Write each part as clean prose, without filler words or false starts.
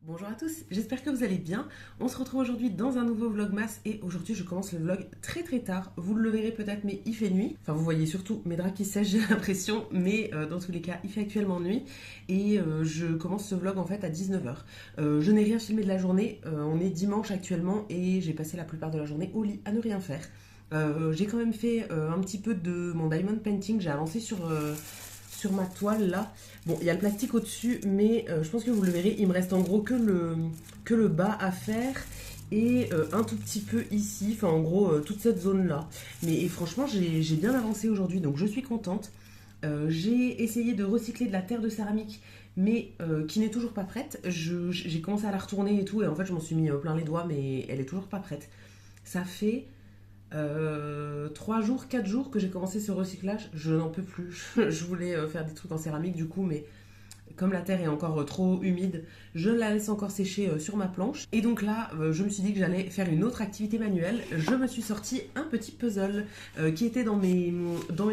Bonjour à tous, j'espère que vous allez bien. On se retrouve aujourd'hui dans un nouveau vlogmas et aujourd'hui je commence le vlog très tard. Vous le verrez peut-être mais il fait nuit. Enfin vous voyez surtout mes draps qui sèchent j'ai l'impression mais dans tous les cas il fait actuellement nuit et je commence ce vlog en fait à 19h. Je n'ai rien filmé de la journée, on est dimanche actuellement et j'ai passé la plupart de la journée au lit à ne rien faire. J'ai quand même fait un petit peu de mon diamond painting, j'ai avancé sur ma toile là. Bon, il y a le plastique au-dessus, mais je pense que vous le verrez, il me reste en gros que le bas à faire et un tout petit peu ici, enfin en gros toute cette zone là. Mais franchement, j'ai bien avancé aujourd'hui, donc je suis contente. J'ai essayé de recycler de la terre de céramique, mais qui n'est toujours pas prête. J'ai commencé à la retourner et tout, et en fait je m'en suis mis plein les doigts, mais elle est toujours pas prête. Ça fait 3 jours, 4 jours que j'ai commencé ce recyclage, je n'en peux plus. Je voulais faire des trucs en céramique du coup, mais comme la terre est encore trop humide, je la laisse encore sécher sur ma planche. Et donc là, je me suis dit que j'allais faire une autre activité manuelle. Je me suis sorti un petit puzzle qui était dans mes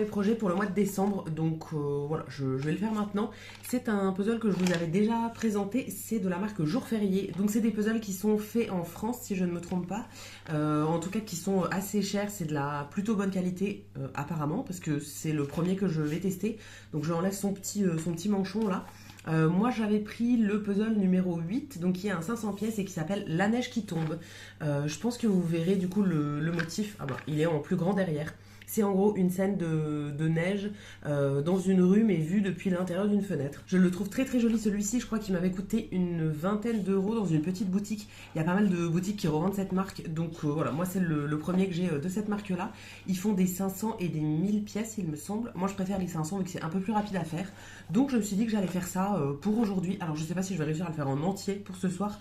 projets pour le mois de décembre. Donc voilà, je vais le faire maintenant. C'est un puzzle que je vous avais déjà présenté. C'est de la marque Jour Férié. Donc c'est des puzzles qui sont faits en France, si je ne me trompe pas. En tout cas, qui sont assez chers. C'est de la plutôt bonne qualité, apparemment, parce que c'est le premier que je vais tester. Donc je enlève son petit manchon là. Moi j'avais pris le puzzle numéro 8, donc qui est un 500 pièces et qui s'appelle La neige qui tombe. Je pense que vous verrez du coup le motif, ah bah, il est en plus grand derrière. C'est en gros une scène de neige dans une rue mais vue depuis l'intérieur d'une fenêtre. Je le trouve très joli celui-ci, je crois qu'il m'avait coûté une vingtaine d'euros dans une petite boutique. Il y a pas mal de boutiques qui revendent cette marque, donc voilà, moi c'est le premier que j'ai de cette marque-là. Ils font des 500 et des 1000 pièces il me semble. Moi je préfère les 500 vu que c'est un peu plus rapide à faire. Donc je me suis dit que j'allais faire ça pour aujourd'hui. Alors je sais pas si je vais réussir à le faire en entier pour ce soir.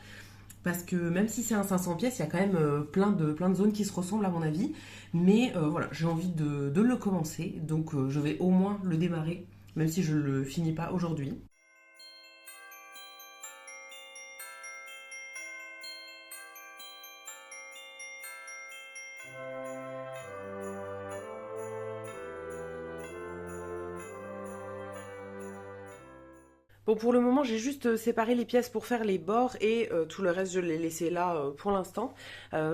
Parce que même si c'est un 500 pièces, il y a quand même plein de zones qui se ressemblent à mon avis. Mais voilà, j'ai envie de le commencer. Donc je vais au moins le démarrer, même si je ne le finis pas aujourd'hui. Bon, pour le moment, j'ai juste séparé les pièces pour faire les bords et tout le reste, je l'ai laissé là pour l'instant.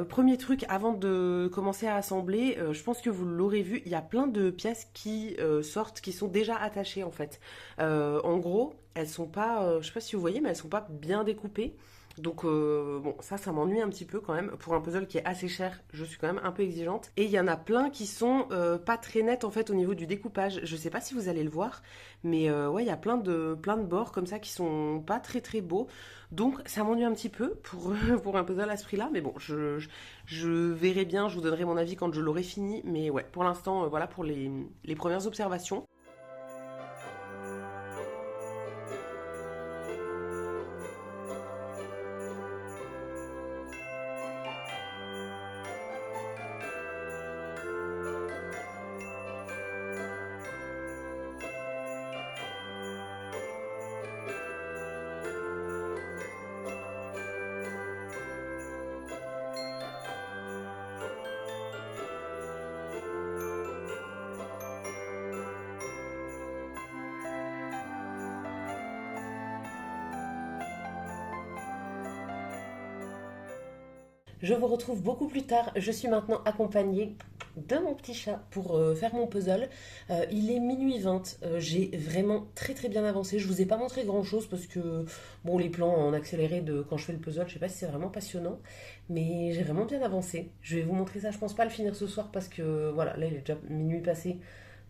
Premier truc, avant de commencer à assembler, je pense que vous l'aurez vu, il y a plein de pièces qui sortent, qui sont déjà attachées en fait. En gros, elles sont pas, je sais pas si vous voyez, mais elles sont pas bien découpées. Donc bon, ça m'ennuie un petit peu quand même. Pour un puzzle qui est assez cher, je suis quand même un peu exigeante. Et il y en a plein qui sont pas très nettes en fait au niveau du découpage. Je sais pas si vous allez le voir, mais ouais, il y a plein de bords comme ça qui sont pas très beaux. Donc ça m'ennuie un petit peu pour, pour un puzzle à ce prix-là. Mais bon, je verrai bien, je vous donnerai mon avis quand je l'aurai fini. Mais ouais, pour l'instant, voilà pour les premières observations. Je vous retrouve beaucoup plus tard. Je suis maintenant accompagnée de mon petit chat pour faire mon puzzle. Il est minuit 20. J'ai vraiment très bien avancé. Je vous ai pas montré grand chose parce que bon, les plans en accéléré de quand je fais le puzzle, je sais pas si c'est vraiment passionnant, mais j'ai vraiment bien avancé. Je vais vous montrer ça. Je pense pas le finir ce soir parce que voilà, là il est déjà minuit passé.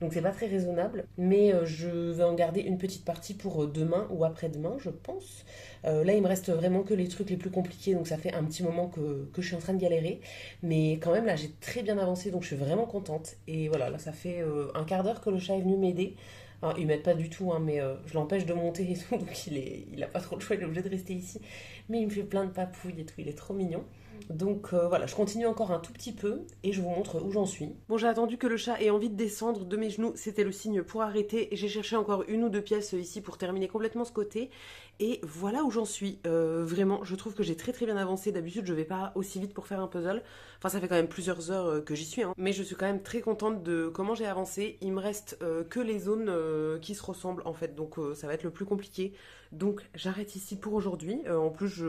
Donc c'est pas très raisonnable, mais je vais en garder une petite partie pour demain ou après-demain, je pense. Là, il me reste vraiment que les trucs les plus compliqués, donc ça fait un petit moment que je suis en train de galérer. Mais quand même, là, j'ai très bien avancé, donc je suis vraiment contente. Et voilà, là, ça fait un quart d'heure que le chat est venu m'aider. Alors, il m'aide pas du tout, hein, mais je l'empêche de monter et tout, donc il a pas trop le choix, il est obligé de rester ici. Mais il me fait plein de papouilles et tout, il est trop mignon. Donc voilà, je continue encore un tout petit peu et je vous montre où j'en suis. Bon, j'ai attendu que le chat ait envie de descendre de mes genoux, c'était le signe pour arrêter. J'ai cherché encore une ou deux pièces ici pour terminer complètement ce côté. Et voilà où j'en suis. Vraiment, je trouve que j'ai très bien avancé. D'habitude, je vais pas aussi vite pour faire un puzzle. Enfin, ça fait quand même plusieurs heures que j'y suis, hein. Mais je suis quand même très contente de comment j'ai avancé. Il me reste que les zones qui se ressemblent en fait. Donc ça va être le plus compliqué. Donc j'arrête ici pour aujourd'hui. En plus,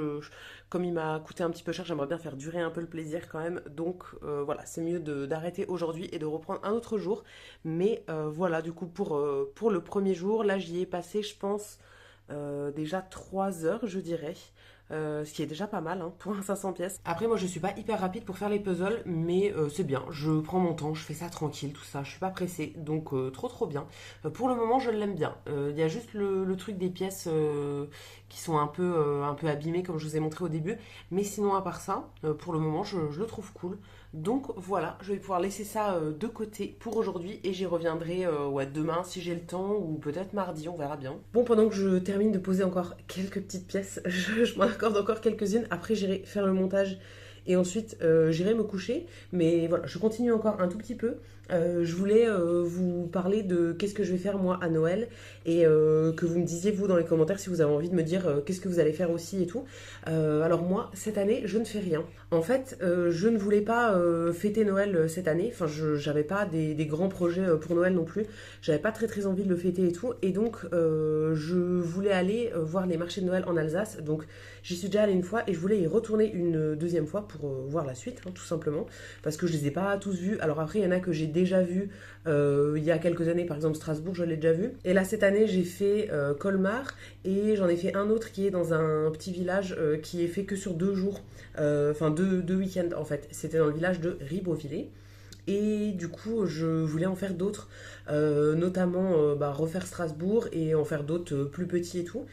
comme il m'a coûté un petit peu cher, j'aimerais bien faire durer un peu le plaisir quand même. Donc voilà, c'est mieux d'arrêter aujourd'hui et de reprendre un autre jour. Mais voilà, du coup, pour le premier jour, là, j'y ai passé, je pense, déjà 3 heures, je dirais. Ce qui est déjà pas mal hein, pour un 500 pièces. Après, moi, je suis pas hyper rapide pour faire les puzzles, mais c'est bien. Je prends mon temps, je fais ça tranquille, tout ça. Je suis pas pressée, donc trop bien. Pour le moment, je l'aime bien. Il y a juste le truc des pièces qui sont un peu abîmées, comme je vous ai montré au début. Mais sinon, à part ça, pour le moment, je le trouve cool. Donc voilà, je vais pouvoir laisser ça de côté pour aujourd'hui et j'y reviendrai ouais, demain si j'ai le temps ou peut-être mardi, on verra bien. Bon, pendant que je termine de poser encore quelques petites pièces, je m'en accorde encore quelques-unes. Après, j'irai faire le montage et ensuite j'irai me coucher. Mais voilà, je continue encore un tout petit peu. Je voulais vous parler de qu'est-ce que je vais faire moi à Noël et que vous me disiez vous dans les commentaires si vous avez envie de me dire qu'est-ce que vous allez faire aussi et tout. Alors moi, cette année, je ne fais rien. En fait, je ne voulais pas fêter Noël cette année. Enfin, j'avais pas des grands projets pour Noël non plus. J'avais pas très envie de le fêter et tout. Et donc, je voulais aller voir les marchés de Noël en Alsace. Donc, j'y suis déjà allée une fois et je voulais y retourner une deuxième fois pour voir la suite, hein, tout simplement. Parce que je les ai pas tous vus. Alors après, il y en a que j'ai déjà vus il y a quelques années. Par exemple, Strasbourg, je l'ai déjà vu. Et là, cette année, j'ai fait Colmar et j'en ai fait un autre qui est dans un petit village qui est fait que sur 2 jours. Enfin, deux week-ends en fait. C'était dans le village de Ribeauvillé. Et du coup, je voulais en faire d'autres, notamment refaire Strasbourg et en faire d'autres plus petits et tout.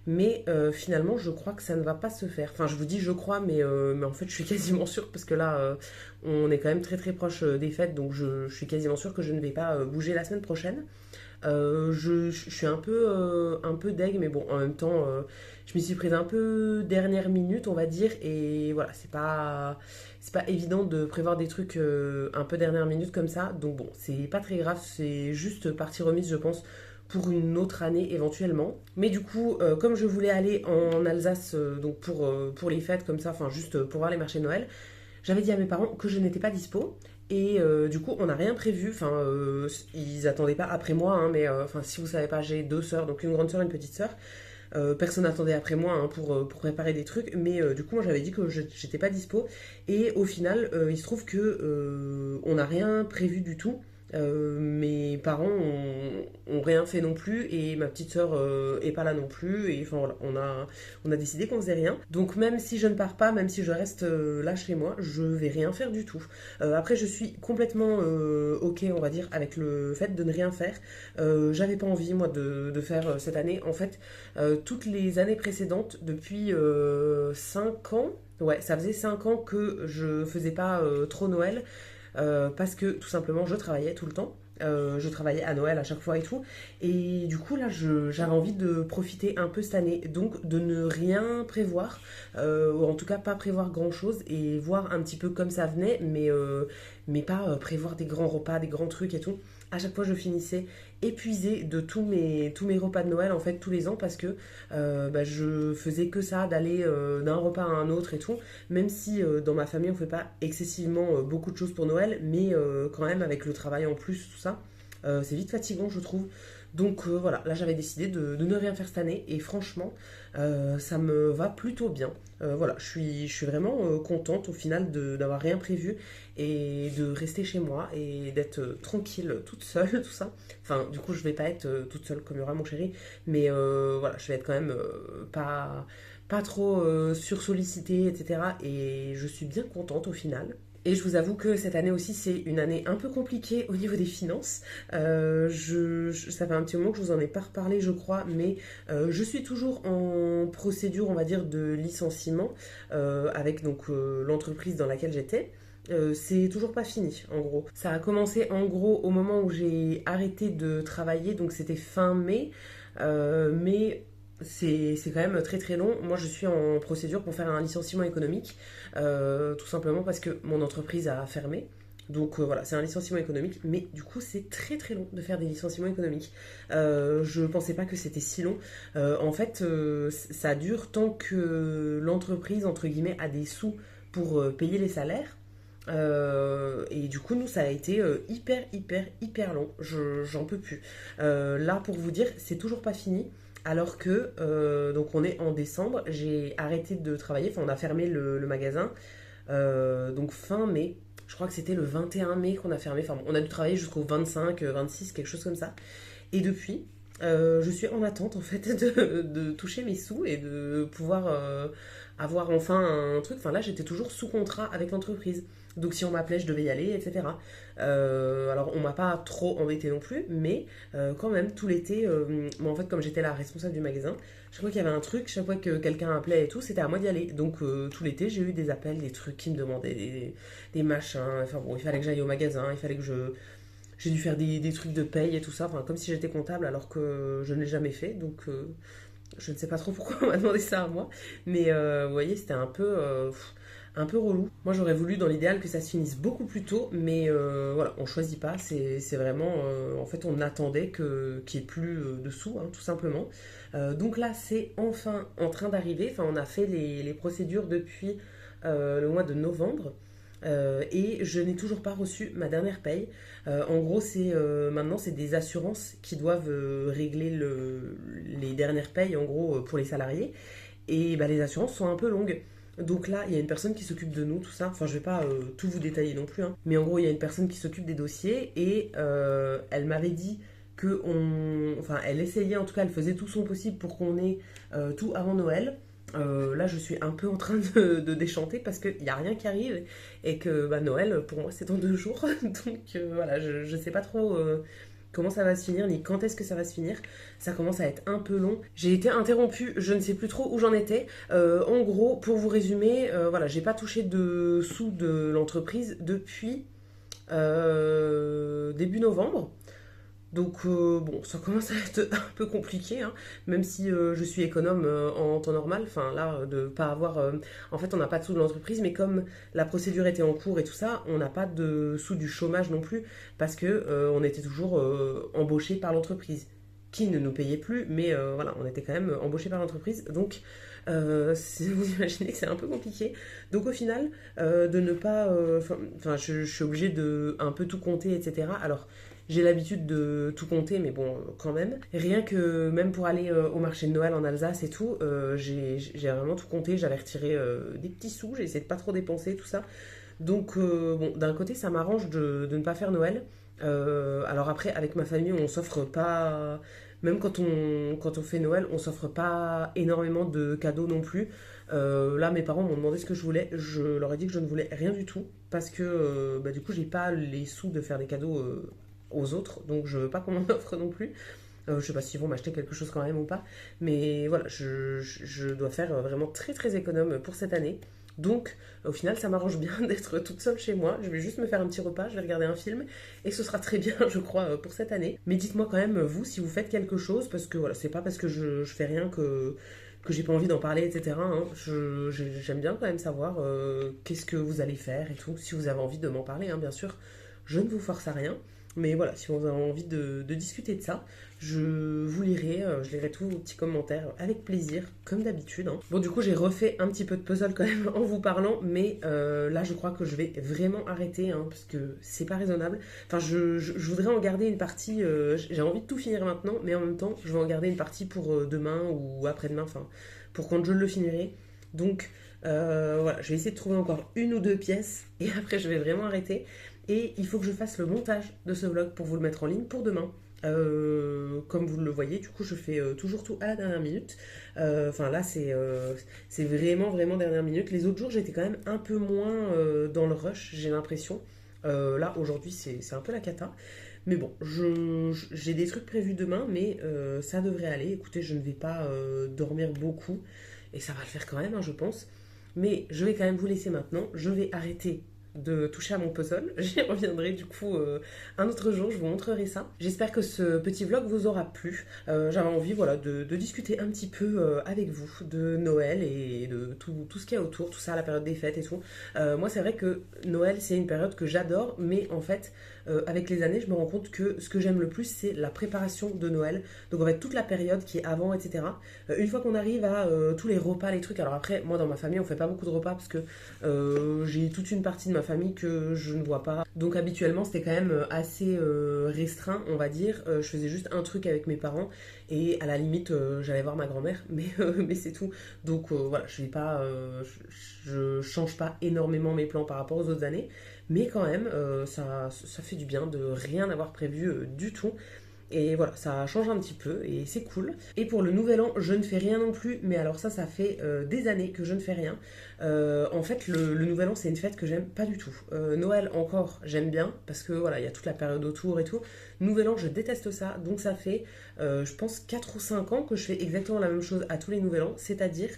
Mais finalement, je crois que ça ne va pas se faire. Enfin, je vous dis je crois, mais en fait, je suis quasiment sûre parce que là, on est quand même très proche des fêtes, donc je suis quasiment sûre que je ne vais pas bouger la semaine prochaine. Je suis un peu deg, mais bon, en même temps, je m'y suis prise un peu dernière minute, on va dire, et voilà, c'est pas évident de prévoir des trucs un peu dernière minute comme ça, donc bon, c'est pas très grave, c'est juste partie remise, je pense, pour une autre année éventuellement. Mais du coup, comme je voulais aller en Alsace, donc pour les fêtes comme ça, enfin juste pour voir les marchés de Noël, j'avais dit à mes parents que je n'étais pas dispo. Et du coup, on n'a rien prévu. Enfin, ils attendaient pas après moi, hein, mais enfin, si vous savez pas, j'ai 2 sœurs, donc une grande sœur, une petite sœur. Personne n'attendait après moi hein, pour préparer des trucs, mais du coup, moi j'avais dit que j'étais pas dispo. Et au final, il se trouve que on n'a rien prévu du tout. Mes parents ont rien fait non plus et ma petite sœur est pas là non plus et enfin voilà on a décidé qu'on faisait rien donc même si je ne pars pas même si je reste là chez moi je vais rien faire du tout. Après je suis complètement ok on va dire avec le fait de ne rien faire. J'avais pas envie moi de faire cette année en fait toutes les années précédentes depuis 5 ans. Ouais, ça faisait 5 ans que je faisais pas trop Noël parce que tout simplement je travaillais tout le temps. Je travaillais à Noël à chaque fois et tout. Et du coup, là, j'avais envie de profiter un peu cette année. Donc, de ne rien prévoir, ou en tout cas pas prévoir grand-chose, et voir un petit peu comme ça venait, mais pas prévoir des grands repas, des grands trucs et tout. À chaque fois, je finissais épuisée de tous mes repas de Noël, en fait, tous les ans, parce que je faisais que ça, d'aller d'un repas à un autre et tout. Même si dans ma famille, on fait pas excessivement beaucoup de choses pour Noël, mais quand même, avec le travail en plus, tout ça, c'est vite fatigant, je trouve. Donc voilà, là j'avais décidé de ne rien faire cette année et franchement ça me va plutôt bien. Voilà, je suis vraiment contente au final d'avoir rien prévu et de rester chez moi et d'être tranquille toute seule, tout ça. Enfin, du coup, je vais pas être toute seule comme il y aura mon chéri, mais voilà, je vais être quand même pas trop sursollicitée, etc. Et je suis bien contente au final. Et je vous avoue que cette année aussi, c'est une année un peu compliquée au niveau des finances. Ça fait un petit moment que je vous en ai pas reparlé, je crois, mais je suis toujours en procédure, on va dire, de licenciement avec donc l'entreprise dans laquelle j'étais. C'est toujours pas fini, en gros. Ça a commencé, en gros, au moment où j'ai arrêté de travailler, donc c'était fin mai. Mais c'est quand même très long. Moi, je suis en procédure pour faire un licenciement économique, tout simplement parce que mon entreprise a fermé. Donc voilà, c'est un licenciement économique, mais du coup c'est très long de faire des licenciements économiques. Je pensais pas que c'était si long. En fait, ça dure tant que l'entreprise, entre guillemets, a des sous pour payer les salaires. Et du coup, nous, ça a été hyper long. J'en peux plus. Là, pour vous dire, c'est toujours pas fini. Alors que, donc on est en décembre, j'ai arrêté de travailler, enfin on a fermé le magasin, donc fin mai. Je crois que c'était le 21 mai qu'on a fermé. Enfin, bon, on a dû travailler jusqu'au 25, 26, quelque chose comme ça. Et depuis, je suis en attente en fait de toucher mes sous et de pouvoir avoir enfin un truc. Enfin là, j'étais toujours sous contrat avec l'entreprise. Donc si on m'appelait, je devais y aller, etc. Alors on m'a pas trop embêté non plus, mais quand même tout l'été, moi en fait comme j'étais la responsable du magasin, chaque fois qu'il y avait un truc, chaque fois que quelqu'un appelait et tout, c'était à moi d'y aller. Donc tout l'été, j'ai eu des appels, des trucs qui me demandaient des machins. Enfin bon, il fallait que j'aille au magasin, il fallait que j'ai dû faire des trucs de paye et tout ça, enfin, comme si j'étais comptable alors que je ne l'ai jamais fait. Donc je ne sais pas trop pourquoi on m'a demandé ça à moi. Mais vous voyez, c'était un peu relou. Moi j'aurais voulu dans l'idéal que ça se finisse beaucoup plus tôt, mais voilà, on choisit pas. C'est vraiment, en fait, on attendait qu'il n'y ait plus de sous, hein, tout simplement. Donc là, c'est enfin en train d'arriver. Enfin, on a fait les procédures depuis le mois de novembre. Et je n'ai toujours pas reçu ma dernière paye. En gros, maintenant, c'est des assurances qui doivent régler les dernières payes, en gros, pour les salariés. Et bah, les assurances sont un peu longues. Donc là, il y a une personne qui s'occupe de nous, tout ça. Enfin, je vais pas tout vous détailler non plus, hein. Mais en gros, il y a une personne qui s'occupe des dossiers et elle m'avait dit enfin, elle essayait, en tout cas, elle faisait tout son possible pour qu'on ait tout avant Noël. Là, je suis un peu en train de déchanter parce qu'il n'y a rien qui arrive et que bah, Noël, pour moi, c'est dans 2 jours. Donc voilà, je ne sais pas trop comment ça va se finir ni quand est-ce que ça va se finir. Ça commence à être un peu long. J'ai été interrompue, je ne sais plus trop où j'en étais. En gros, pour vous résumer, voilà, j'ai pas touché de sous de l'entreprise depuis début novembre. Donc bon, ça commence à être un peu compliqué, hein, même si je suis économe en temps normal. Enfin là, de pas avoir... en fait, on n'a pas de sous de l'entreprise, mais comme la procédure était en cours et tout ça, on n'a pas de sous du chômage non plus, parce que on était toujours embauché par l'entreprise, qui ne nous payait plus, mais voilà, on était quand même embauché par l'entreprise. Donc vous imaginez que c'est un peu compliqué. Donc au final, de ne pas... Enfin, je suis obligée de un peu tout compter, etc. Alors... J'ai l'habitude de tout compter, mais bon, quand même. Rien que même pour aller au marché de Noël en Alsace et tout, j'ai vraiment tout compté. J'avais retiré des petits sous, j'ai essayé de pas trop dépenser, tout ça. Donc, bon, d'un côté, ça m'arrange de ne pas faire Noël. Alors après, avec ma famille, on s'offre pas... Même quand on fait Noël, on s'offre pas énormément de cadeaux non plus. Là, mes parents m'ont demandé ce que je voulais. Je leur ai dit que je ne voulais rien du tout. Parce que, bah, du coup, j'ai pas les sous de faire des cadeaux aux autres, donc je veux pas qu'on m'en offre non plus. Je sais pas s'ils vont m'acheter quelque chose quand même ou pas, mais voilà, je dois faire vraiment très très économe pour cette année. Donc au final ça m'arrange bien d'être toute seule chez moi, je vais juste me faire un petit repas, je vais regarder un film et ce sera très bien je crois pour cette année. Mais dites-moi quand même vous si vous faites quelque chose, parce que voilà, c'est pas parce que je fais rien que j'ai pas envie d'en parler, etc. Hein. J'aime bien quand même savoir qu'est-ce que vous allez faire et tout, si vous avez envie de m'en parler, hein, bien sûr, je ne vous force à rien. Mais voilà, si vous avez envie de discuter de ça, je vous lirai, je lirai tous vos petits commentaires avec plaisir, comme d'habitude, hein. Bon, du coup, j'ai refait un petit peu de puzzle quand même en vous parlant, mais là, je crois que je vais vraiment arrêter, hein, parce que c'est pas raisonnable. Enfin, je voudrais en garder une partie, j'ai envie de tout finir maintenant, mais en même temps, je vais en garder une partie pour demain ou après-demain, enfin, pour quand je le finirai. Donc, voilà, je vais essayer de trouver encore 1 ou 2 pièces, et après, je vais vraiment arrêter. Et il faut que je fasse le montage de ce vlog pour vous le mettre en ligne pour demain. Comme vous le voyez, du coup, je fais toujours tout à la dernière minute. Enfin, là, c'est vraiment, vraiment dernière minute. Les autres jours, j'étais quand même un peu moins dans le rush, j'ai l'impression. Là, aujourd'hui, c'est un peu la cata. Mais bon, j'ai des trucs prévus demain, mais ça devrait aller. Écoutez, je ne vais pas dormir beaucoup. Et ça va le faire quand même, hein, je pense. Mais je vais quand même vous laisser maintenant. Je vais arrêter de toucher à mon puzzle. J'y reviendrai du coup un autre jour, je vous montrerai ça. J'espère que ce petit vlog vous aura plu. J'avais envie voilà, de discuter un petit peu avec vous de Noël et de tout ce qu'il y a autour, tout ça, la période des fêtes et tout. Moi c'est vrai que Noël c'est une période que j'adore, mais en fait avec les années je me rends compte que ce que j'aime le plus c'est la préparation de Noël. Donc en fait toute la période qui est avant, etc. Une fois qu'on arrive à tous les repas, les trucs, alors après moi dans ma famille on fait pas beaucoup de repas parce que j'ai toute une partie de ma famille que je ne vois pas. Donc habituellement c'était quand même assez restreint, on va dire. Je faisais juste un truc avec mes parents et à la limite j'allais voir ma grand-mère, mais c'est tout. Donc voilà, je vais pas, je change pas énormément mes plans par rapport aux autres années, mais quand même ça fait du bien de rien avoir prévu du tout. Et voilà, ça change un petit peu et c'est cool. Et pour le nouvel an, je ne fais rien non plus, mais alors ça fait des années que je ne fais rien. En fait, le nouvel an, c'est une fête que j'aime pas du tout. Noël, encore, j'aime bien, parce que voilà, il y a toute la période autour et tout. Nouvel an, je déteste ça, donc ça fait, je pense, 4 ou 5 ans que je fais exactement la même chose à tous les nouvel an, c'est-à-dire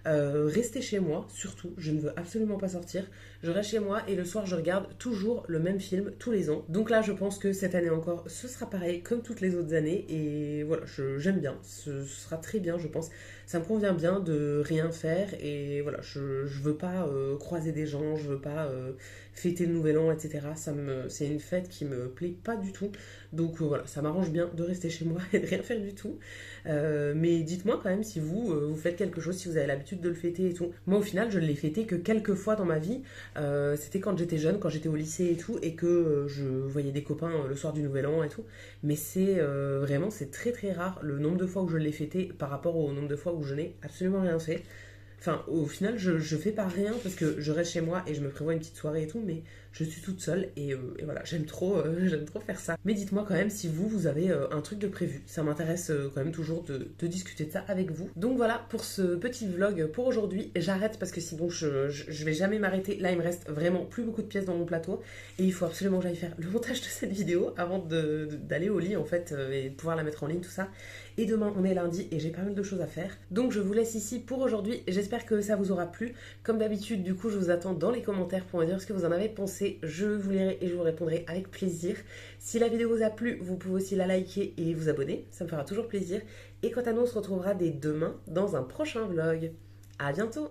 rester chez moi, surtout, je ne veux absolument pas sortir. Je reste chez moi et le soir, je regarde toujours le même film tous les ans. Donc là, je pense que cette année encore, ce sera pareil comme toutes les autres années. Et voilà, j'aime bien. Ce sera très bien, je pense. Ça me convient bien de rien faire. Et voilà, je veux pas croiser des gens, je veux pas fêter le nouvel an, etc. C'est une fête qui me plaît pas du tout. Donc voilà, ça m'arrange bien de rester chez moi et de rien faire du tout. Mais dites-moi quand même si vous faites quelque chose, si vous avez l'habitude de le fêter et tout. Moi, au final, je ne l'ai fêté que quelques fois dans ma vie. C'était quand j'étais jeune, quand j'étais au lycée et tout, et que je voyais des copains le soir du Nouvel An et tout. Mais c'est vraiment, c'est très très rare le nombre de fois où je l'ai fêté par rapport au nombre de fois où je n'ai absolument rien fait. Enfin, au final, je fais pas rien parce que je reste chez moi et je me prévois une petite soirée et tout, mais je suis toute seule et voilà, j'aime trop, j'aime trop faire ça. Mais dites-moi quand même si vous avez un truc de prévu. Ça m'intéresse quand même toujours de discuter de ça avec vous. Donc voilà pour ce petit vlog pour aujourd'hui. J'arrête parce que sinon je vais jamais m'arrêter. Là, il me reste vraiment plus beaucoup de pièces dans mon plateau et il faut absolument que j'aille faire le montage de cette vidéo avant d'aller au lit en fait et pouvoir la mettre en ligne, tout ça. Et demain, on est lundi et j'ai pas mal de choses à faire. Donc je vous laisse ici pour aujourd'hui. J'espère que ça vous aura plu. Comme d'habitude, du coup, je vous attends dans les commentaires pour me dire ce que vous en avez pensé. Je vous lirai et je vous répondrai avec plaisir. Si la vidéo vous a plu, vous pouvez aussi la liker et vous abonner. Ça me fera toujours plaisir. Et quant à nous, on se retrouvera dès demain dans un prochain vlog. À bientôt!